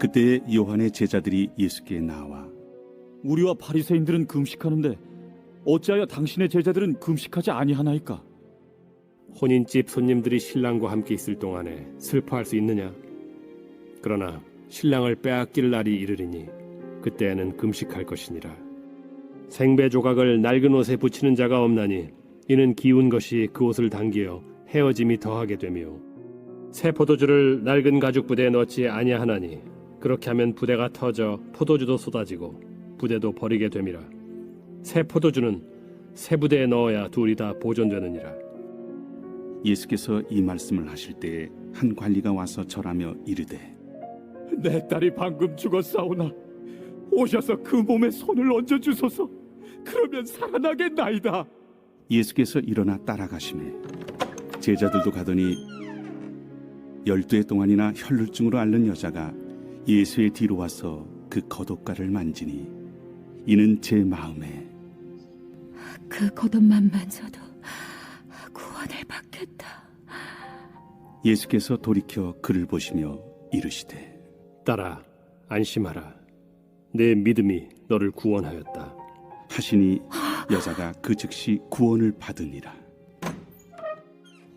그때 요한의 제자들이 예수께 나와 우리와 바리새인들은 금식하는데 어찌하여 당신의 제자들은 금식하지 아니하나이까? 혼인집 손님들이 신랑과 함께 있을 동안에 슬퍼할 수 있느냐? 그러나 신랑을 빼앗길 날이 이르리니 그때에는 금식할 것이니라. 생배 조각을 낡은 옷에 붙이는 자가 없나니 이는 기운 것이 그 옷을 당기어 헤어짐이 더하게 되며 새 포도주를 낡은 가죽 부대에 넣지 아니하나니 그렇게 하면 부대가 터져 포도주도 쏟아지고 부대도 버리게 됨이라. 새 포도주는 새 부대에 넣어야 둘이 다 보존되느니라. 예수께서 이 말씀을 하실 때에 한 관리가 와서 절하며 이르되 내 딸이 방금 죽었사오나 오셔서 그 몸에 손을 얹어 주소서. 그러면 살아나겠나이다. 예수께서 일어나 따라가시매 제자들도 가더니 12해 동안이나 혈루증으로 앓는 여자가 예수의 뒤로 와서 그 겉옷가를 만지니 이는 제 마음에 그 겉옷만 만져도 구원을 받겠다. 예수께서 돌이켜 그를 보시며 이르시되 딸아, 안심하라. 내 믿음이 너를 구원하였다. 하시니 여자가 그 즉시 구원을 받으니라.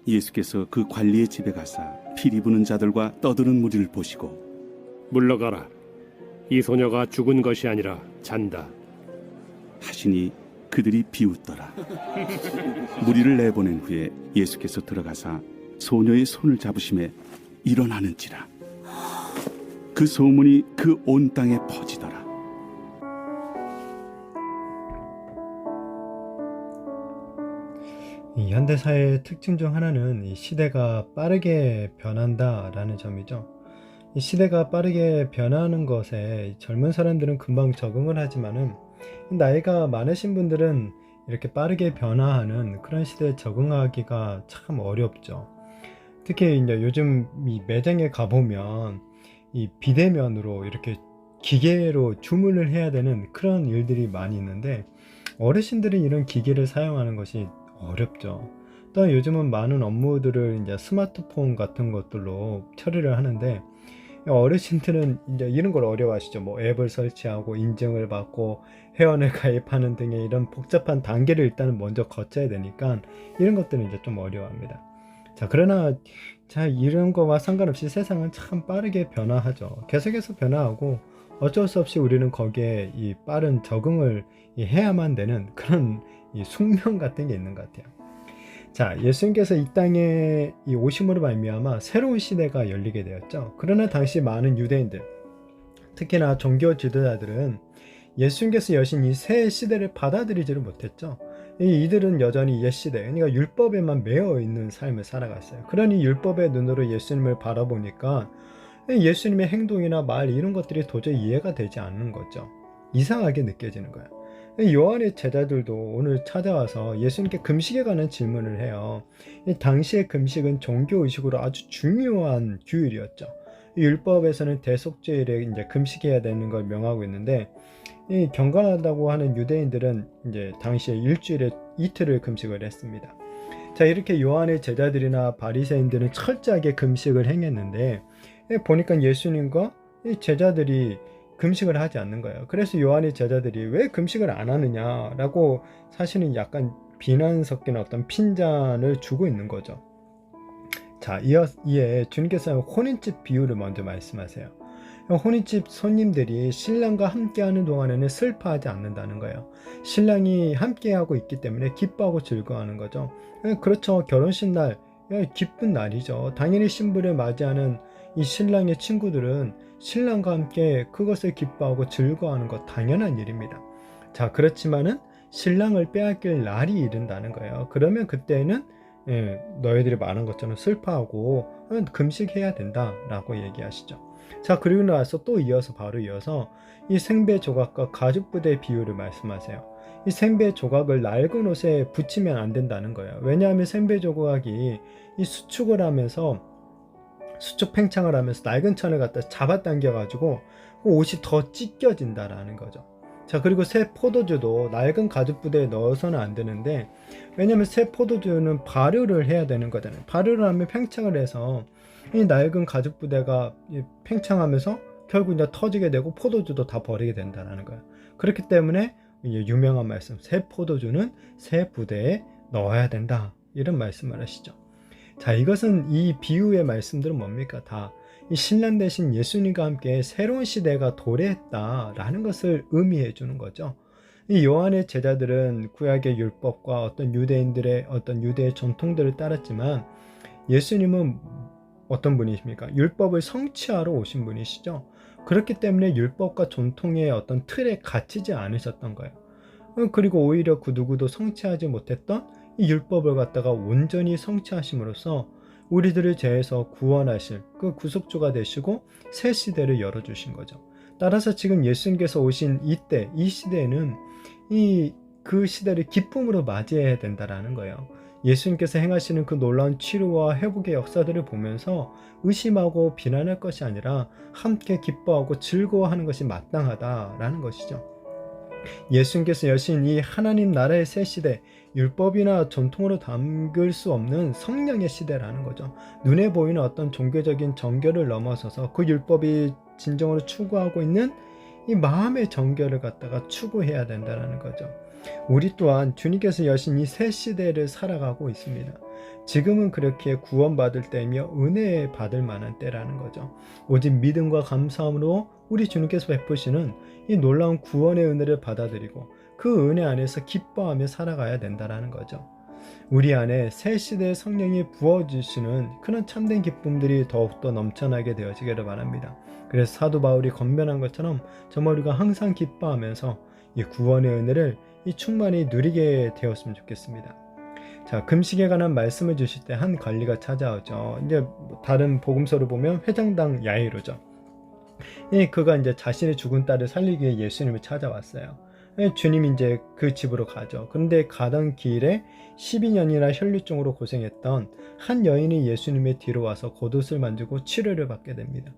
예수께서 그 관리의 집에 가사 피리 부는 자들과 떠드는 무리를 보시고 물러가라. 이 소녀가 죽은 것이 아니라 잔다. 하시니 그들이 비웃더라. 무리를 내보낸 후에 예수께서 들어가사 소녀의 손을 잡으심에 일어나는지라. 그 소문이 그 온 땅에 퍼지더라. 이 현대 사회의 특징 중 하나는 이 시대가 빠르게 변한다라는 점이죠. 이 시대가 빠르게 변하는 것에 젊은 사람들은 금방 적응을 하지만은 나이가 많으신 분들은 이렇게 빠르게 변화하는 그런 시대에 적응하기가 참 어렵죠. 특히 이제 요즘 이 매장에 가보면 이 비대면으로 이렇게 기계로 주문을 해야 되는 그런 일들이 많이 있는데 어르신들은 이런 기계를 사용하는 것이 어렵죠. 또 요즘은 많은 업무들을 이제 스마트폰 같은 것들로 처리를 하는데 어르신들은 이제 이런 걸 어려워하시죠. 뭐 앱을 설치하고 인증을 받고 회원을 가입하는 등의 이런 복잡한 단계를 일단은 먼저 거쳐야 되니까 이런 것들은 이제 좀 어려워합니다. 자, 그러나 자, 이런 거와 상관없이 세상은 참 빠르게 변화하죠. 계속해서 변화하고 어쩔 수 없이 우리는 거기에 이 빠른 적응을 해야만 되는 그런 이 숙명 같은 게 있는 것 같아요. 자, 예수님께서 이 땅에 이 오심으로 말미암아 새로운 시대가 열리게 되었죠. 그러나 당시 많은 유대인들, 특히나 종교 지도자들은 예수님께서 여신 이 새 시대를 받아들이지를 못했죠. 이들은 여전히 옛 시대, 그러니까 율법에만 매여 있는 삶을 살아갔어요. 그러니 율법의 눈으로 예수님을 바라보니까 예수님의 행동이나 말 이런 것들이 도저히 이해가 되지 않는 거죠. 이상하게 느껴지는 거예요. 요한의 제자들도 오늘 찾아와서 예수님께 금식에 관한 질문을 해요. 당시의 금식은 종교의식으로 아주 중요한 규율이었죠. 율법에서는 대속죄일에 이제 금식해야 되는 걸 명하고 있는데 이 경건하다고 하는 유대인들은 이제 당시에 일주일에 이틀을 금식을 했습니다. 자, 이렇게 요한의 제자들이나 바리새인들은 철저하게 금식을 행했는데 보니까 예수님과 이 제자들이 금식을 하지 않는 거예요. 그래서 요한의 제자들이 왜 금식을 안 하느냐라고 사실은 약간 비난 섞인 어떤 핀잔을 주고 있는 거죠. 자, 이에 주님께서 혼인집 비유를 먼저 말씀하세요. 혼인집 손님들이 신랑과 함께하는 동안에는 슬퍼하지 않는다는 거예요. 신랑이 함께하고 있기 때문에 기뻐하고 즐거워하는 거죠. 그렇죠. 결혼식 날 기쁜 날이죠. 당연히 신부를 맞이하는 이 신랑의 친구들은 신랑과 함께 그것을 기뻐하고 즐거워하는 것 당연한 일입니다. 자, 그렇지만은 신랑을 빼앗길 날이 이른다는 거예요. 그러면 그때는 너희들이 말한 것처럼 슬퍼하고 금식해야 된다라고 얘기하시죠. 자, 그리고 나서 또 바로 이어서 이 생배 조각과 가죽 부대의 비유를 말씀하세요. 이 생배 조각을 낡은 옷에 붙이면 안 된다는 거예요. 왜냐하면 생배 조각이 이 수축을 하면서 수축 팽창을 하면서 낡은 천을 갖다 잡아당겨 가지고 옷이 더 찢겨진다라는 거죠. 자, 그리고 새 포도주도 낡은 가죽 부대에 넣어서는 안 되는데 왜냐하면 새 포도주는 발효를 해야 되는 거잖아요. 발효를 하면 팽창을 해서 이 낡은 가죽 부대가 팽창하면서 결국 이제 터지게 되고 포도주도 다 버리게 된다는 거예요. 그렇기 때문에 이제 유명한 말씀, 새 포도주는 새 부대에 넣어야 된다, 이런 말씀을 하시죠. 자, 이것은 이 비유의 말씀들은 뭡니까? 다 이 신랑 되신 예수님과 함께 새로운 시대가 도래했다라는 것을 의미해 주는 거죠. 이 요한의 제자들은 구약의 율법과 어떤 유대인들의 어떤 유대의 전통들을 따랐지만 예수님은 어떤 분이십니까? 율법을 성취하러 오신 분이시죠. 그렇기 때문에 율법과 전통의 어떤 틀에 갇히지 않으셨던 거예요. 그리고 오히려 그 누구도 성취하지 못했던 이 율법을 갖다가 온전히 성취하심으로써 우리들을 죄에서 구원하실 그 구속주가 되시고 새 시대를 열어주신 거죠. 따라서 지금 예수님께서 오신 이때, 이 시대에는 그 시대를 기쁨으로 맞이해야 된다라는 거예요. 예수님께서 행하시는 그 놀라운 치료와 회복의 역사들을 보면서 의심하고 비난할 것이 아니라 함께 기뻐하고 즐거워하는 것이 마땅하다라는 것이죠. 예수님께서 여신 이 하나님 나라의 새 시대, 율법이나 전통으로 담글 수 없는 성령의 시대라는 거죠. 눈에 보이는 어떤 종교적인 정결을 넘어서서 그 율법이 진정으로 추구하고 있는 이 마음의 정결을 갖다가 추구해야 된다는 거죠. 우리 또한 주님께서 여신 이 새 시대를 살아가고 있습니다. 지금은 그렇게 구원받을 때이며 은혜 받을 만한 때라는 거죠. 오직 믿음과 감사함으로 우리 주님께서 베푸시는 이 놀라운 구원의 은혜를 받아들이고 그 은혜 안에서 기뻐하며 살아가야 된다는 거죠. 우리 안에 새 시대의 성령이 부어주시는 그런 참된 기쁨들이 더욱더 넘쳐나게 되어지기를 바랍니다. 그래서 사도 바울이 권면한 것처럼 정말 우리가 항상 기뻐하면서 이 구원의 은혜를 이 충만히 누리게 되었으면 좋겠습니다. 자, 금식에 관한 말씀을 주실 때 한 관리가 찾아오죠. 이제 다른 복음서를 보면 회장당 야이로죠. 그가 이제 자신의 죽은 딸을 살리기 위해 예수님을 찾아왔어요. 주님이 이제 그 집으로 가죠. 그런데 가던 길에 12년이나 혈류증으로 고생했던 한 여인이 예수님의 뒤로 와서 겉옷을 만지고 치료를 받게 됩니다.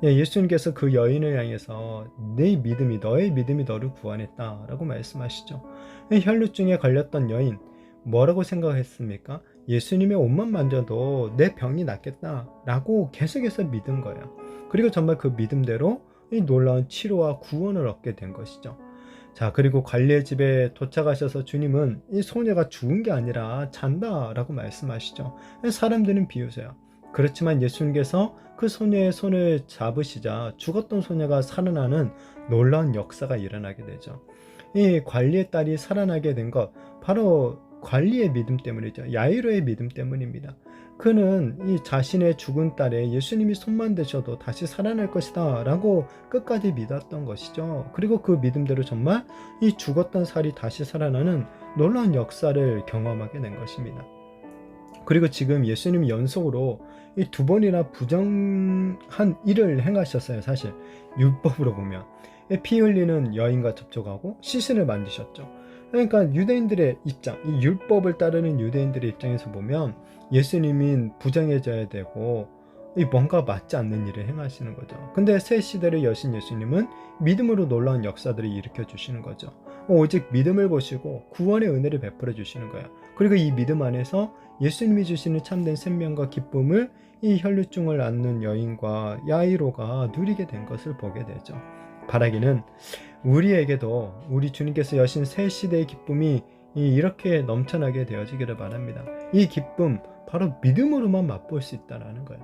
예수님께서 그 여인을 향해서 너의 믿음이 너를 구원했다라고 말씀하시죠. 혈류증에 걸렸던 여인, 뭐라고 생각했습니까? 예수님의 옷만 만져도 내 병이 낫겠다라고 계속해서 믿은 거예요. 그리고 정말 그 믿음대로 이 놀라운 치료와 구원을 얻게 된 것이죠. 자, 그리고 관리의 집에 도착하셔서 주님은 이 소녀가 죽은 게 아니라 잔다라고 말씀하시죠. 사람들은 비웃어요. 그렇지만 예수님께서 그 소녀의 손을 잡으시자 죽었던 소녀가 살아나는 놀라운 역사가 일어나게 되죠. 이 관리의 딸이 살아나게 된 것, 바로 관리의 믿음 때문이죠. 야이로의 믿음 때문입니다. 그는 이 자신의 죽은 딸에 예수님이 손만 대셔도 다시 살아날 것이다 라고 끝까지 믿었던 것이죠. 그리고 그 믿음대로 정말 이 죽었던 살이 다시 살아나는 놀라운 역사를 경험하게 된 것입니다. 그리고 지금 예수님이 연속으로 이 2번이나 부정한 일을 행하셨어요. 사실 율법으로 보면 피 흘리는 여인과 접촉하고 시신을 만드셨죠. 그러니까 유대인들의 입장, 이 율법을 따르는 유대인들의 입장에서 보면 예수님이 부정해져야 되고 뭔가 맞지 않는 일을 행하시는 거죠. 근데 새 시대를 여신 예수님은 믿음으로 놀라운 역사들을 일으켜 주시는 거죠. 오직 믿음을 보시고 구원의 은혜를 베풀어 주시는 거예요. 그리고 이 믿음 안에서 예수님이 주시는 참된 생명과 기쁨을 이 혈류증을 앓는 여인과 야이로가 누리게 된 것을 보게 되죠. 바라기는 우리에게도 우리 주님께서 여신 새 시대의 기쁨이 이렇게 넘쳐나게 되어지기를 바랍니다. 이 기쁨 바로 믿음으로만 맛볼 수 있다는 거예요.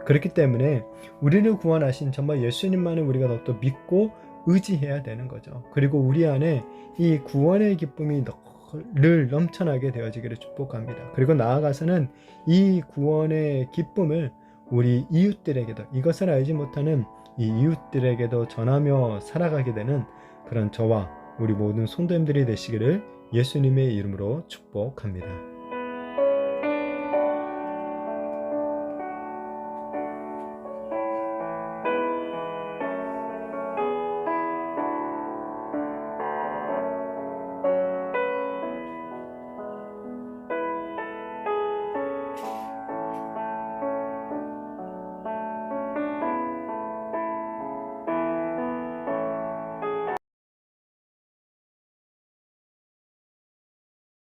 그렇기 때문에 우리를 구원하신 정말 예수님만을 우리가 더욱더 믿고 의지해야 되는 거죠. 그리고 우리 안에 이 구원의 기쁨이 늘 넘쳐나게 되어지기를 축복합니다. 그리고 나아가서는 이 구원의 기쁨을 우리 이웃들에게도, 이것을 알지 못하는 이 이웃들에게도 전하며 살아가게 되는 그런 저와 우리 모든 성도님들이 되시기를 예수님의 이름으로 축복합니다.